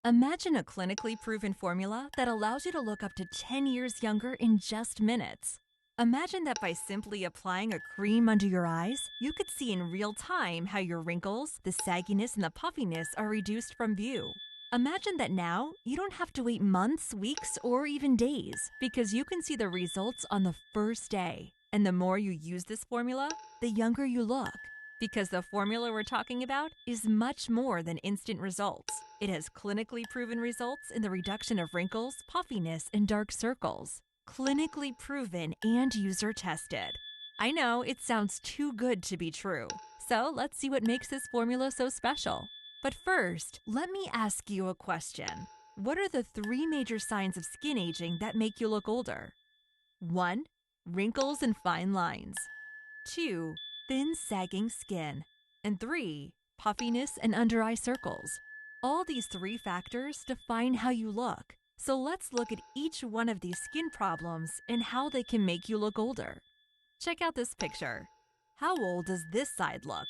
Imagine a clinically proven formula that allows you to look up to 10 years younger in just minutes. Imagine that by simply applying a cream under your eyes, you could see in real time how your wrinkles, the sagginess, and the puffiness are reduced from view. Imagine that now you don't have to wait months, weeks, or even days because you can see the results on the first day. And the more you use this formula, the younger you look. Because the formula we're talking about is much more than instant results. It has clinically proven results in the reduction of wrinkles, puffiness, and dark circles. Clinically proven and user tested. I know it sounds too good to be true. So let's see what makes this formula so special. But first, let me ask you a question. What are the 3 major signs of skin aging that make you look older? 1. Wrinkles and fine lines. 2. Thin, sagging skin. And 3. Puffiness and under-eye circles. All these 3 factors define how you look. So let's look at each one of these skin problems and how they can make you look older. Check out this picture. How old does this side look?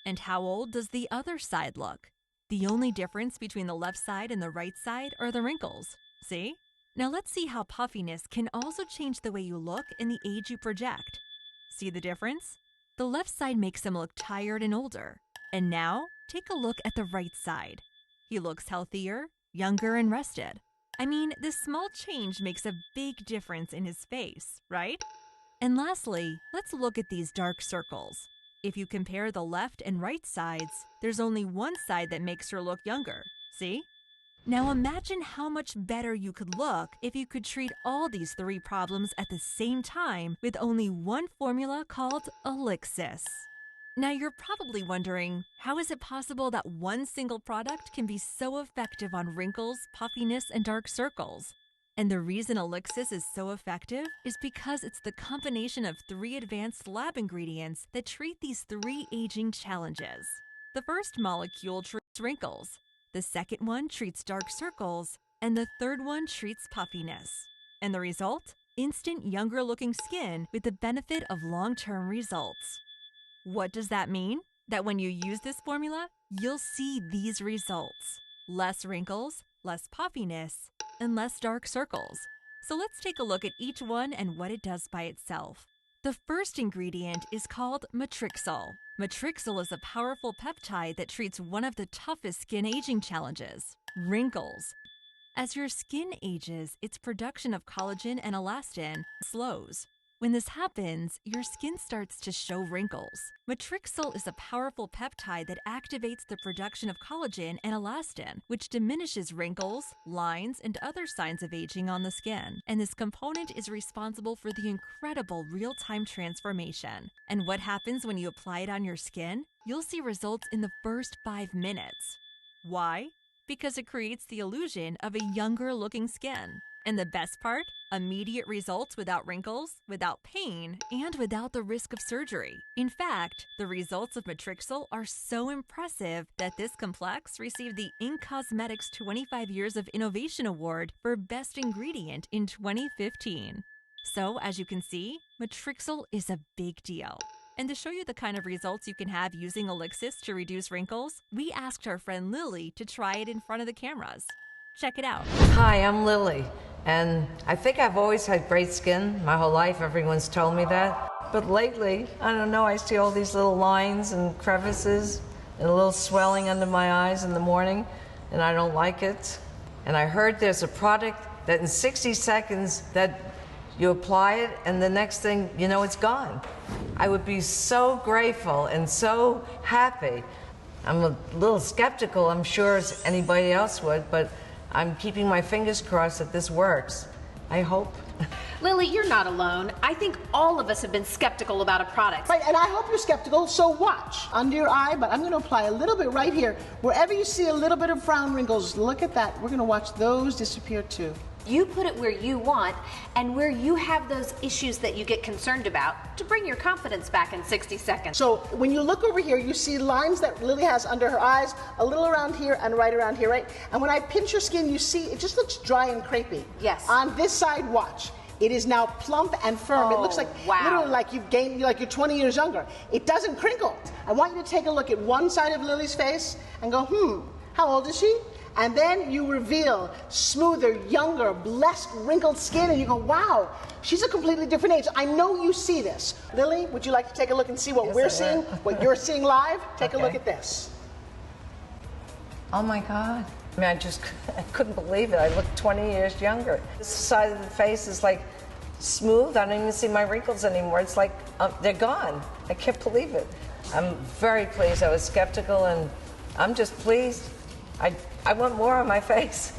And how old does the other side look? The only difference between the left side and the right side are the wrinkles. See? Now let's see how puffiness can also change the way you look and the age you project. See the difference? The left side makes him look tired and older. And now, take a look at the right side. He looks healthier, younger, and rested. I mean, this small change makes a big difference in his face, right? And lastly, let's look at these dark circles. If you compare the left and right sides, there's only one side that makes her look younger. See? Now imagine how much better you could look if you could treat all these 3 problems at the same time with only one formula called Ellixxis. Now you're probably wondering, how is it possible that one single product can be so effective on wrinkles, puffiness, and dark circles? And the reason Ellixxis is so effective is because it's the combination of 3 advanced lab ingredients that treat these 3 aging challenges. The first molecule treats wrinkles, the second one treats dark circles, and the third one treats puffiness. And the result? Instant younger-looking skin with the benefit of long-term results. What does that mean? That when you use this formula, you'll see these results. Less wrinkles, less puffiness, and less dark circles. So let's take a look at each one and what it does by itself. The first ingredient is called Matrixyl. Matrixyl is a powerful peptide that treats one of the toughest skin aging challenges, wrinkles. As your skin ages, its production of collagen and elastin slows. When this happens, your skin starts to show wrinkles. Matrixyl is a powerful peptide that activates the production of collagen and elastin, which diminishes wrinkles, lines, and other signs of aging on the skin. And this component is responsible for the incredible real-time transformation. And what happens when you apply it on your skin? You'll see results in the first 5 minutes. Why? Because it creates the illusion of a younger-looking skin. And the best part? Immediate results without wrinkles, without pain, and without the risk of surgery. In fact, the results of Matrixyl are so impressive that this complex received the In Cosmetics 25 Years of Innovation Award for Best Ingredient in 2015. So, as you can see, Matrixyl is a big deal. And to show you the kind of results you can have using Ellixxis to reduce wrinkles, we asked our friend Lily to try it in front of the cameras. Check it out. Hi, I'm Lily, and I think I've always had great skin my whole life. Everyone's told me that. But lately, I don't know, I see all these little lines and crevices and a little swelling under my eyes in the morning, and I don't like it. And I heard there's a product that in 60 seconds that you apply it, and the next thing you know, it's gone. I would be so grateful and so happy. I'm a little skeptical, I'm sure, as anybody else would, but I'm keeping my fingers crossed that this works. I hope. Lily, you're not alone. I think all of us have been skeptical about a product. Right, and I hope you're skeptical, so watch. Under your eye, but I'm going to apply a little bit right here. Wherever you see a little bit of frown wrinkles, look at that. We're going to watch those disappear too. You put it where you want and where you have those issues that you get concerned about to bring your confidence back in 60 seconds. So when you look over here, you see lines that Lily has under her eyes, a little around here and right around here, right? And when I pinch your skin, you see it just looks dry and crepey. Yes. On this side, watch. It is now plump and firm. It looks like literally like you've gained, like you're 20 years younger. It doesn't crinkle. I want you to take a look at one side of Lily's face and go, how old is she? And then you reveal smoother, younger, less wrinkled skin, and you go, wow, she's a completely different age. I know you see this. Lily, would you like to take a look and see what Yes, we're I seeing, will. what you're seeing live? Take a Okay. look at this. Oh my God. I mean, I couldn't believe it. I look 20 years younger. This side of the face is like smooth. I don't even see my wrinkles anymore. It's like they're gone. I can't believe it. I'm very pleased. I was skeptical, and I'm just pleased. I want more on my face.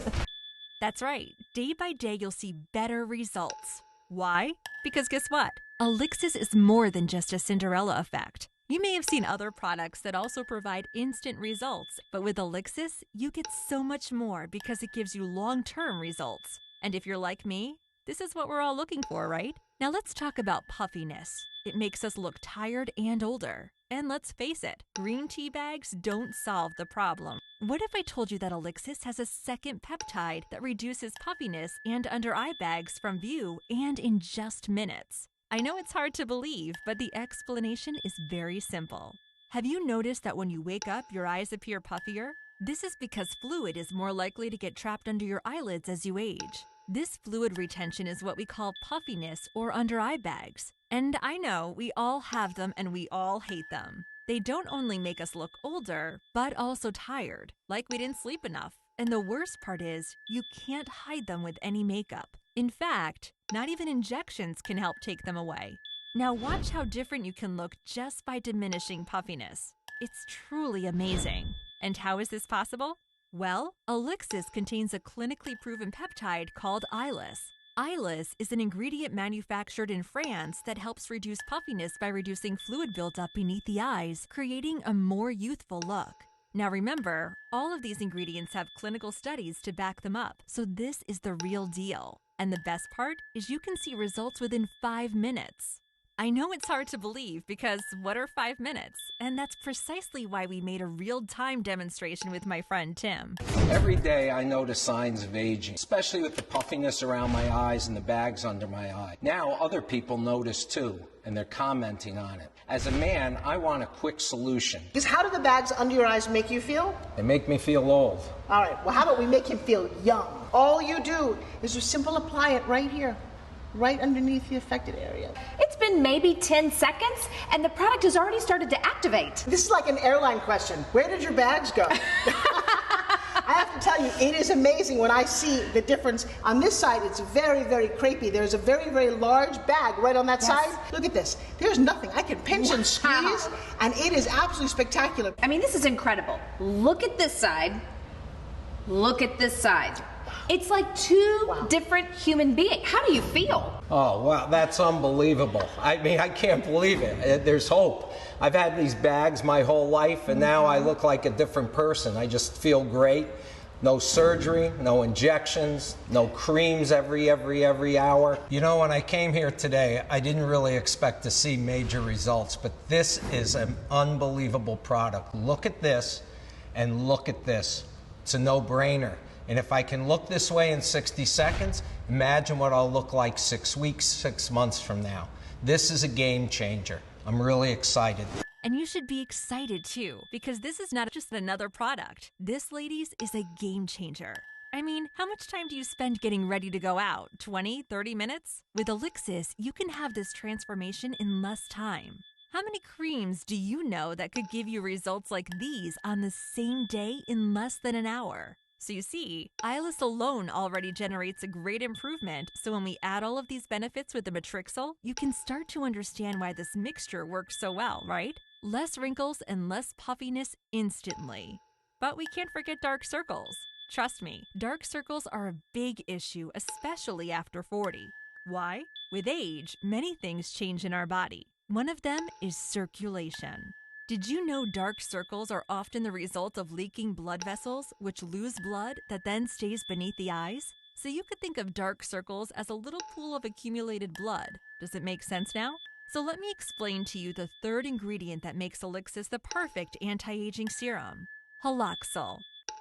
That's right. Day by day, you'll see better results. Why? Because guess what? Ellixxis is more than just a Cinderella effect. You may have seen other products that also provide instant results, but with Ellixxis, you get so much more because it gives you long-term results. And if you're like me, this is what we're all looking for, right? Now let's talk about puffiness. It makes us look tired and older. And let's face it, green tea bags don't solve the problem. What if I told you that Ellixxis has a second peptide that reduces puffiness and under eye bags from view and in just minutes? I know it's hard to believe, but the explanation is very simple. Have you noticed that when you wake up, your eyes appear puffier? This is because fluid is more likely to get trapped under your eyelids as you age. This fluid retention is what we call puffiness or under eye bags. And I know we all have them and we all hate them. They don't only make us look older, but also tired, like we didn't sleep enough. And the worst part is, you can't hide them with any makeup. In fact, not even injections can help take them away. Now watch how different you can look just by diminishing puffiness. It's truly amazing. And how is this possible? Well, Ellixxis contains a clinically proven peptide called Ellixxis. Ellixxis is an ingredient manufactured in France that helps reduce puffiness by reducing fluid buildup beneath the eyes, creating a more youthful look. Now remember, all of these ingredients have clinical studies to back them up, so this is the real deal. And the best part is you can see results within 5 minutes. I know it's hard to believe because what are 5 minutes? And that's precisely why we made a real-time demonstration with my friend Tim. Every day I notice signs of aging, especially with the puffiness around my eyes and the bags under my eye. Now other people notice too, and they're commenting on it. As a man, I want a quick solution. Because how do the bags under your eyes make you feel? They make me feel old. All right, well, how about we make him feel young? All you do is just simple apply it right here, right underneath the affected area. It's been maybe 10 seconds, and the product has already started to activate. This is like an airline question. Where did your bags go? I have to tell you, it is amazing when I see the difference. On this side, it's very, very crepey. There's a very, very large bag right on that side. Look at this. There's nothing. I can pinch and squeeze, and it is absolutely spectacular. I mean, this is incredible. Look at this side. Look at this side. It's like two different human beings. How do you feel? Oh, wow, that's unbelievable. I mean, I can't believe it. There's hope. I've had these bags my whole life, and now I look like a different person. I just feel great. No surgery, no injections, no creams every hour. You know, when I came here today, I didn't really expect to see major results, but this is an unbelievable product. Look at this, and look at this. It's a no-brainer. And if I can look this way in 60 seconds, imagine what I'll look like 6 weeks, 6 months from now. This is a game changer. I'm really excited. And you should be excited too, because this is not just another product. This, ladies, is a game changer. I mean, how much time do you spend getting ready to go out? 20, 30 minutes? With Ellixxis, you can have this transformation in less time. How many creams do you know that could give you results like these on the same day in less than an hour? So you see, Ellixxis alone already generates a great improvement, so when we add all of these benefits with the Matrixyl, you can start to understand why this mixture works so well, right? Less wrinkles and less puffiness instantly. But we can't forget dark circles. Trust me, dark circles are a big issue, especially after 40. Why? With age, many things change in our body. One of them is circulation. Did you know dark circles are often the result of leaking blood vessels, which lose blood that then stays beneath the eyes? So you could think of dark circles as a little pool of accumulated blood. Does it make sense now? So let me explain to you the third ingredient that makes Ellixxis the perfect anti-aging serum: Ellixxis.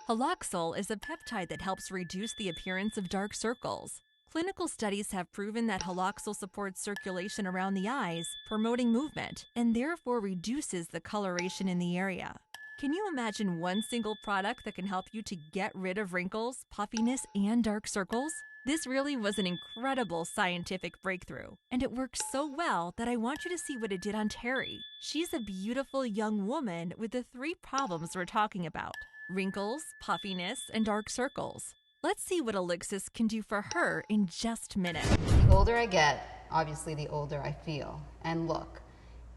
Ellixxis is a peptide that helps reduce the appearance of dark circles. Clinical studies have proven that Ellixxis supports circulation around the eyes, promoting movement, and therefore reduces the coloration in the area. Can you imagine one single product that can help you to get rid of wrinkles, puffiness, and dark circles? This really was an incredible scientific breakthrough, and it worked so well that I want you to see what it did on Terry. She's a beautiful young woman with the 3 problems we're talking about: wrinkles, puffiness, and dark circles. Let's see what Ellixxis can do for her in just minutes. The older I get, obviously the older I feel and look.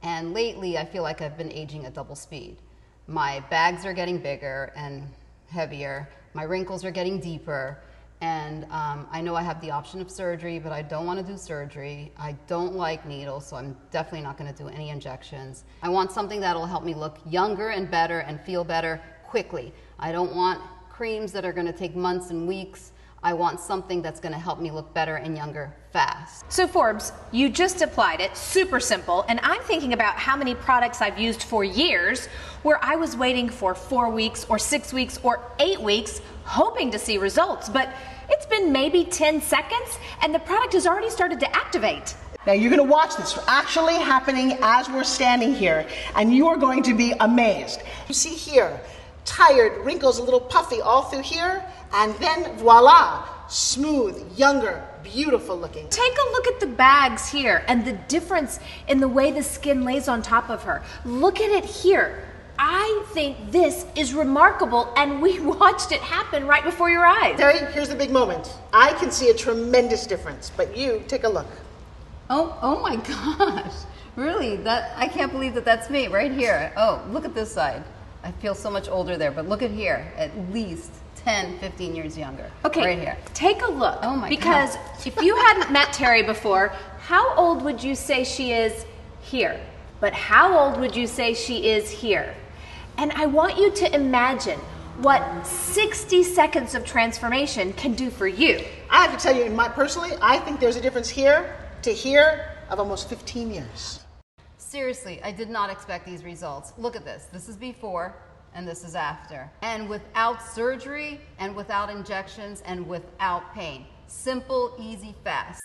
And lately I feel like I've been aging at double speed. My bags are getting bigger and heavier, my wrinkles are getting deeper, and I know I have the option of surgery, but I don't want to do surgery. I don't like needles, so I'm definitely not going to do any injections. I want something that'll help me look younger and better and feel better quickly. I don't want creams that are going to take months and weeks. I want something that's going to help me look better and younger fast. So Forbes, you just applied it, super simple, and I'm thinking about how many products I've used for years where I was waiting for 4 weeks or 6 weeks or 8 weeks hoping to see results, but it's been maybe 10 seconds and the product has already started to activate. Now you're going to watch this actually happening as we're standing here, and you are going to be amazed. You see here, tired, wrinkles a little puffy all through here, and then voila, smooth, younger, beautiful looking. Take a look at the bags here and the difference in the way the skin lays on top of her. Look at it here. I think this is remarkable, and we watched it happen right before your eyes. Terry, here's the big moment. I can see a tremendous difference, but you take a look. Oh my gosh, really? I can't believe that that's me right here. Oh, look at this side. I feel so much older there, but look at here, at least 10, 15 years younger. Okay, right here. Take a look. Oh my because God. If you hadn't met Terry before, how old would you say she is here? But how old would you say she is here? And I want you to imagine what 60 seconds of transformation can do for you. I have to tell you, personally, I think there's a difference here to here of almost 15 years. Seriously, I did not expect these results. Look at this. This is before and this is after. And without surgery and without injections and without pain. Simple, easy, fast.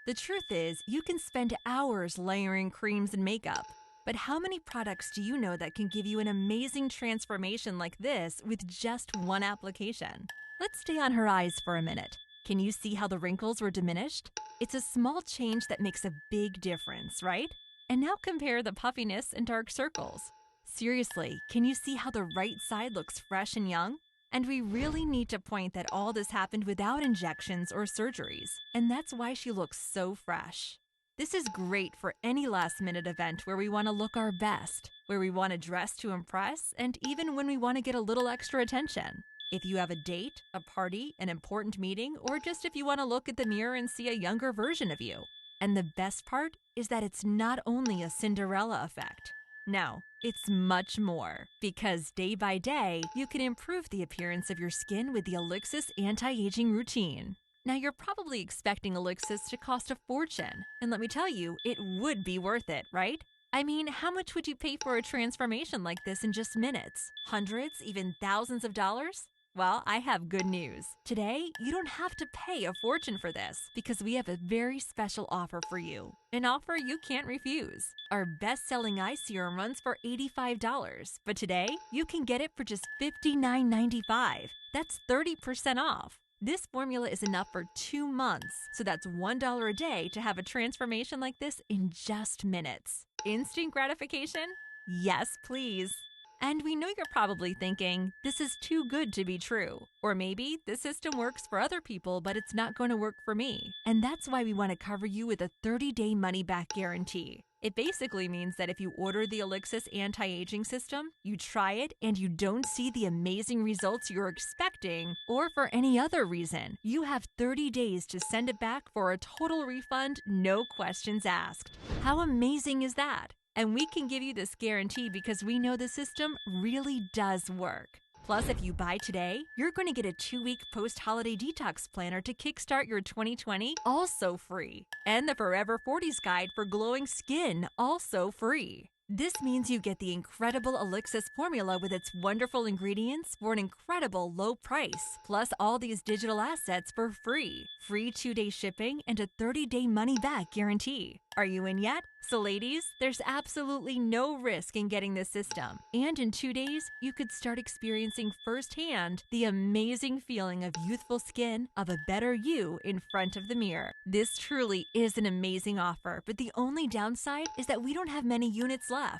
The truth is, you can spend hours layering creams and makeup. But how many products do you know that can give you an amazing transformation like this with just one application? Let's stay on her eyes for a minute. Can you see how the wrinkles were diminished? It's a small change that makes a big difference, right? And now compare the puffiness and dark circles. Seriously, can you see how the right side looks fresh and young? And we really need to point that all this happened without injections or surgeries, and that's why she looks so fresh. This is great for any last-minute event where we want to look our best, where we want to dress to impress, and even when we want to get a little extra attention. If you have a date, a party, an important meeting, or just if you want to look at the mirror and see a younger version of you. And the best part is that it's not only a Cinderella effect. No, it's much more, because day by day, you can improve the appearance of your skin with the Ellixxis anti-aging routine. Now, you're probably expecting Ellixxis to cost a fortune, and let me tell you, it would be worth it, right? I mean, how much would you pay for a transformation like this in just minutes? Hundreds, even thousands of dollars? Well, I have good news. Today, you don't have to pay a fortune for this because we have a very special offer for you. An offer you can't refuse. Our best-selling eye serum runs for $85, but today, you can get it for just $59.95. That's 30% off. This formula is enough for 2 months, so that's $1 a day to have a transformation like this in just minutes. Instant gratification? Yes, please. And we know you're probably thinking, this is too good to be true. Or maybe this system works for other people, but it's not going to work for me. And that's why we want to cover you with a 30-day money-back guarantee. It basically means that if you order the Ellixxis anti-aging system, you try it, and you don't see the amazing results you're expecting, or for any other reason, you have 30 days to send it back for a total refund, no questions asked. How amazing is that? And we can give you this guarantee because we know the system really does work. Plus, if you buy today, you're going to get a 2-week post-holiday detox planner to kickstart your 2020, also free. And the Forever 40s Guide for glowing skin, also free. This means you get the incredible Ellixxis formula with its wonderful ingredients for an incredible low price, plus all these digital assets for free. Free 2-day shipping and a 30-day money-back guarantee. Are you in yet? So ladies, there's absolutely no risk in getting this system. And in 2 days, you could start experiencing firsthand the amazing feeling of youthful skin, of a better you in front of the mirror. This truly is an amazing offer, but the only downside is that we don't have many units left.